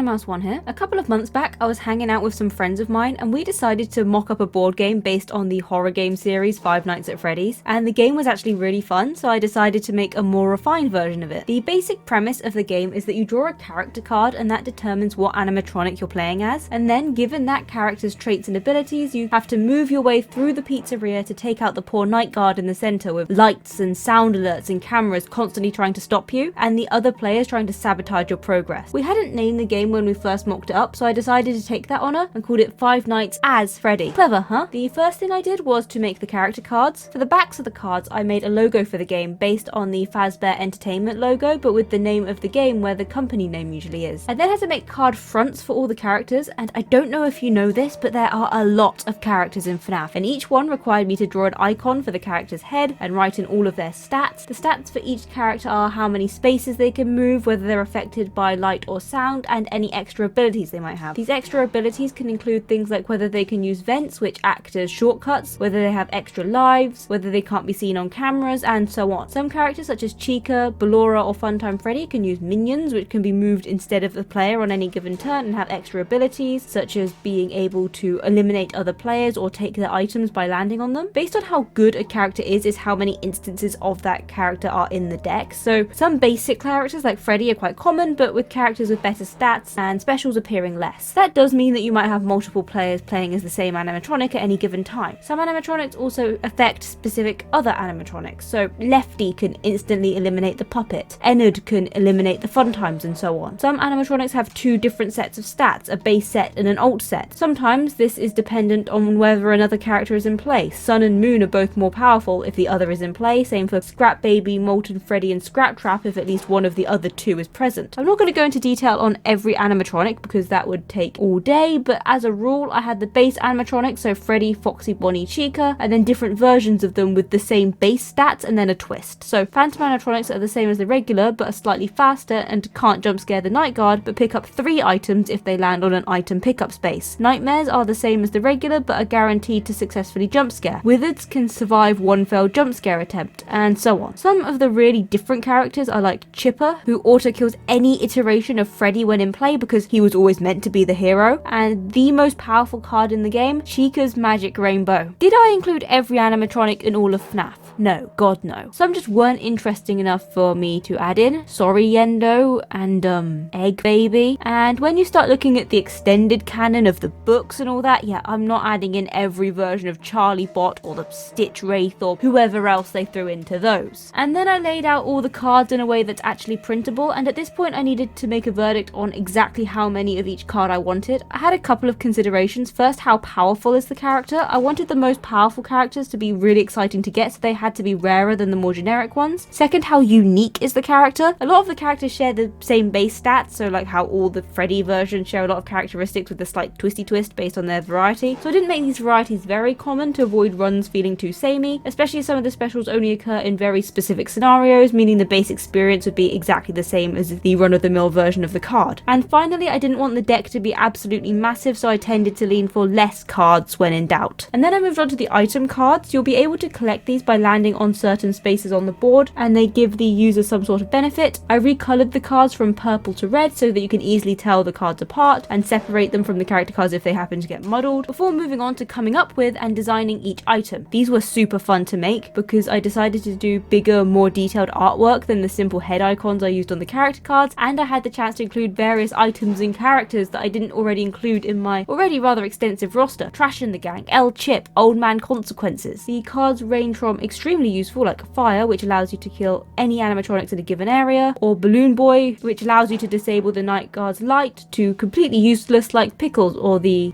Mouse1 here. A couple of months back, I was hanging out with some friends of mine and we decided to mock up a board game based on the horror game series Five Nights at Freddy's, and the game was actually really fun, so I decided to make a more refined version of it. The basic premise of the game is that you draw a character card and that determines what animatronic you're playing as, and then given that character's traits and abilities, you have to move your way through the pizzeria to take out the poor night guard in the center with lights and sound alerts and cameras constantly trying to stop you, and the other players trying to sabotage your progress. We hadn't named the game when we first mocked it up, so I decided to take that honor and called it Five Nights as Freddy. Clever, huh? The first thing I did was to make the character cards. For the backs of the cards, I made a logo for the game based on the Fazbear Entertainment logo, but with the name of the game where the company name usually is. I then had to make card fronts for all the characters, and I don't know if you know this, but there are a lot of characters in FNAF, and each one required me to draw an icon for the character's head and write in all of their stats. The stats for each character are how many spaces they can move, whether they're affected by light or sound, and any extra abilities they might have. These extra abilities can include things like whether they can use vents, which act as shortcuts, whether they have extra lives, whether they can't be seen on cameras, and so on. Some characters such as Chica, Ballora, or Funtime Freddy can use minions, which can be moved instead of the player on any given turn and have extra abilities, such as being able to eliminate other players or take their items by landing on them. Based on how good a character is how many instances of that character are in the deck. So some basic characters like Freddy are quite common, but with characters with better stats and specials appearing less. That does mean that you might have multiple players playing as the same animatronic at any given time. Some animatronics also affect specific other animatronics. So Lefty can instantly eliminate the puppet, Ende can eliminate the Funtimes, and so on. Some animatronics have two different sets of stats, a base set and an alt set. Sometimes this is dependent on whether another character is in play. Sun and Moon are both more powerful if the other is in play, same for Scrap Baby, Molten Freddy, and Scrap Trap if at least one of the other two is present. I'm not going to go into detail on every animatronic because that would take all day, but as a rule I had the base animatronics, so Freddy, Foxy, Bonnie, Chica, and then different versions of them with the same base stats and then a twist. So Phantom animatronics are the same as the regular but are slightly faster and can't jump scare the night guard but pick up 3 items if they land on an item pickup space. Nightmares are the same as the regular but are guaranteed to successfully jump scare. Wizards can survive one failed jump scare attempt, and so on. Some of the really different characters are like Chipper, who auto kills any iteration of Freddy when in play because he was always meant to be the hero, and the most powerful card in the game, Chica's Magic Rainbow. Did I include every animatronic in all of FNAF? No, God no. Some just weren't interesting enough for me to add in. Sorry Yendo and Egg Baby. And when you start looking at the extended canon of the books and all that, yeah, I'm not adding in every version of Charlie Bot or the Stitch Wraith or whoever else they threw into those. And then I laid out all the cards in a way that's actually printable, and at this point I needed to make a verdict on exactly how many of each card I wanted. I had a couple of considerations. First, how powerful is the character? I wanted the most powerful characters to be really exciting to get, so they had to be rarer than the more generic ones. Second, how unique is the character? A lot of the characters share the same base stats, so like how all the Freddy versions share a lot of characteristics with a slight twisty twist based on their variety. So I didn't make these varieties very common to avoid runs feeling too samey, especially as some of the specials only occur in very specific scenarios, meaning the base experience would be exactly the same as the run-of-the-mill version of the card. And finally, I didn't want the deck to be absolutely massive, so I tended to lean for less cards when in doubt. And then I moved on to the item cards. You'll be able to collect these by landing on certain spaces on the board, and they give the user some sort of benefit. I recolored the cards from purple to red so that you can easily tell the cards apart and separate them from the character cards if they happen to get muddled, before moving on to coming up with and designing each item. These were super fun to make because I decided to do bigger, more detailed artwork than the simple head icons I used on the character cards, and I had the chance to include various items and characters that I didn't already include in my already rather extensive roster. Trash in the Gang, El Chip, Old Man Consequences. The cards range from extremely useful like Fire, which allows you to kill any animatronics in a given area, or Balloon Boy, which allows you to disable the night guard's light, to completely useless like Pickles or the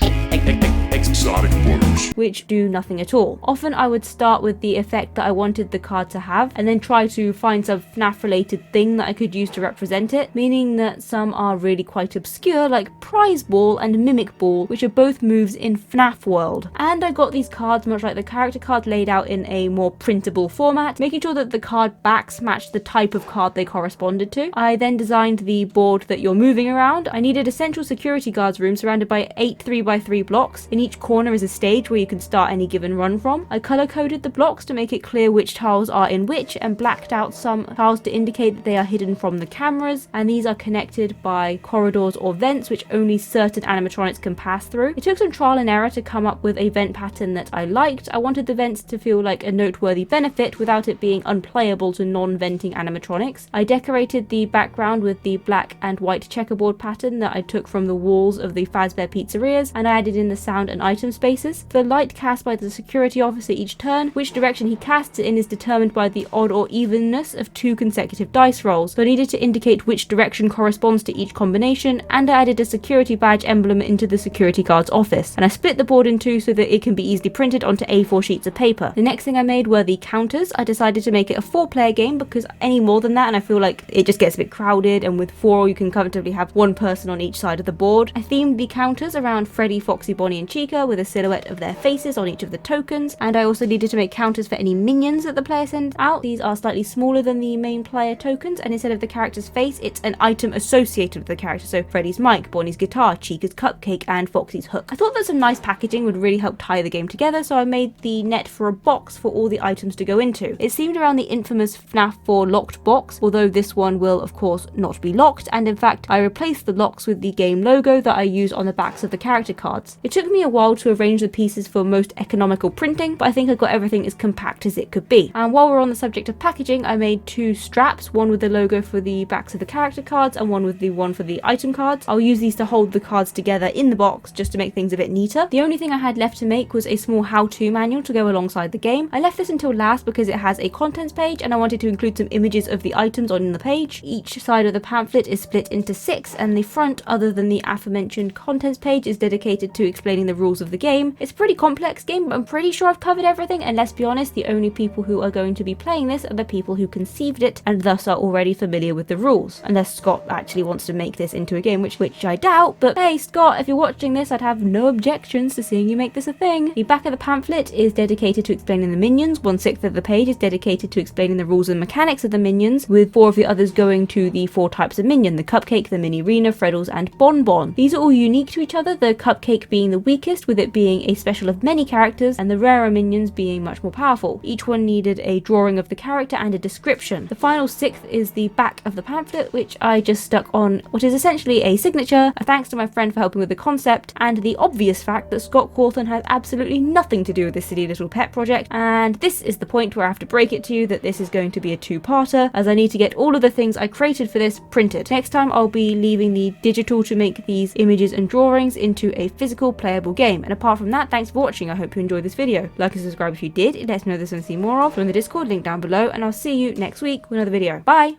exotic butters, which do nothing at all. Often I would start with the effect that I wanted the card to have and then try to find some FNAF related thing that I could use to represent it, meaning that some are really quite obscure like Prize Ball and Mimic Ball, which are both moves in FNAF world. And I got these cards much like the character cards laid out in a more printable format, making sure that the card backs match the type of card they corresponded to. I then designed the board that you're moving around. I needed a central security guards room surrounded by 8 3x3 blocks. In each corner corner is a stage where you can start any given run from. I color coded the blocks to make it clear which tiles are in which, and blacked out some tiles to indicate that they are hidden from the cameras, and these are connected by corridors or vents which only certain animatronics can pass through. It took some trial and error to come up with a vent pattern that I liked. I wanted the vents to feel like a noteworthy benefit without it being unplayable to non-venting animatronics. I decorated the background with the black and white checkerboard pattern that I took from the walls of the Fazbear pizzerias, and I added in the sound and item spaces. The light cast by the security officer each turn, which direction he casts it in is determined by the odd or evenness of 2 consecutive dice rolls, so I needed to indicate which direction corresponds to each combination, and I added a security badge emblem into the security guard's office, and I split the board in 2 so that it can be easily printed onto A4 sheets of paper. The next thing I made were the counters. I decided to make it a 4-player game because any more than that and I feel like it just gets a bit crowded, and with 4 you can comfortably have 1 person on each side of the board. I themed the counters around Freddy, Foxy, Bonnie and Chica with a silhouette of their faces on each of the tokens, and I also needed to make counters for any minions that the player sends out. These are slightly smaller than the main player tokens, and instead of the character's face it's an item associated with the character, so Freddy's mic, Bonnie's guitar, Chica's cupcake and Foxy's hook. I thought that some nice packaging would really help tie the game together, so I made the net for a box for all the items to go into. It's themed around the infamous FNAF 4 locked box, although this one will of course not be locked, and in fact I replaced the locks with the game logo that I used on the backs of the character cards. It took me a while to arrange the pieces for most economical printing, but I think I got everything as compact as it could be. And while we're on the subject of packaging, I made 2 straps, one with the logo for the backs of the character cards and one with the one for the item cards. I'll use these to hold the cards together in the box just to make things a bit neater. The only thing I had left to make was a small how-to manual to go alongside the game. I left this until last because it has a contents page and I wanted to include some images of the items on the page. Each side of the pamphlet is split into 6, and the front, other than the aforementioned contents page, is dedicated to explaining the rules of the game. It's a pretty complex game, but I'm pretty sure I've covered everything, and let's be honest, the only people who are going to be playing this are the people who conceived it and thus are already familiar with the rules. Unless Scott actually wants to make this into a game, which I doubt, but hey Scott, if you're watching this, I'd have no objections to seeing you make this a thing. The back of the pamphlet is dedicated to explaining the minions, 1/6 of the page is dedicated to explaining the rules and mechanics of the minions, with 4 of the others going to the 4 types of minion: the Cupcake, the Mini Rena, Freddles and Bonbon. These are all unique to each other, the Cupcake being the weakest, with it being a special of many characters, and the rarer minions being much more powerful. Each one needed a drawing of the character and a description. The final 6th is the back of the pamphlet, which I just stuck on what is essentially a signature, a thanks to my friend for helping with the concept, and the obvious fact that Scott Cawthon has absolutely nothing to do with this silly little pet project. And this is the point where I have to break it to you that this is going to be a 2-parter, as I need to get all of the things I created for this printed. Next time I'll be leaving the digital to make these images and drawings into a physical playable game. And apart from that, thanks for watching. I hope you enjoyed this video. Like and subscribe if you did. It lets me know there's something to see more of. Join the Discord, link down below, and I'll see you next week with another video. Bye!